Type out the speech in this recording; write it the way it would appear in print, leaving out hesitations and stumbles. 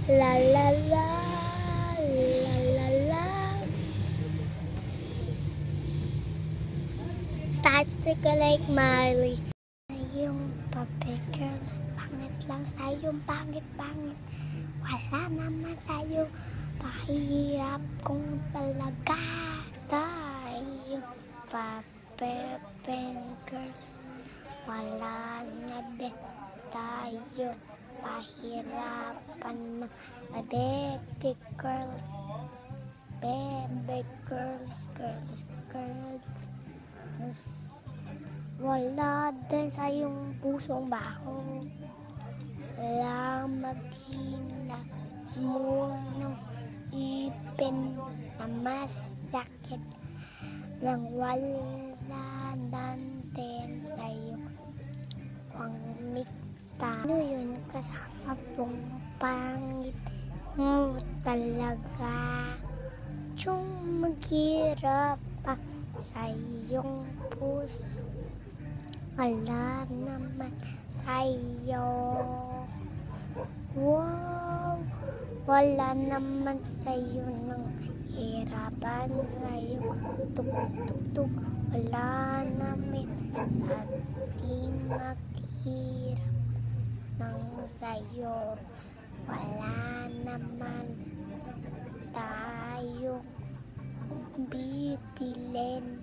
La la la, la la la. Starts to go like Miley. Yung puppet girls, pangit lang sa'yo, pangit-pangit. Wala naman sa'yo, pahirap kung talaga tayo. Puppet girls, wala na din tayo. Pahirapan ng baby girls. Baby girls, girls. Wala din sa iyong pusong baho. Lang maghina mo ng ipin na mas sakit. Lang wala din sa iyong pangmikta. Ano yun kasama pong pangit mo talaga? Tsung maghirap pa sa iyong puso. Wala naman sa'yo. Wow, wala naman sa'yo ng hirapan sa'yo. Tuk-tuk-tuk, wala naman sa di maghirap ng sa'yo. Wala naman tayong bibilin.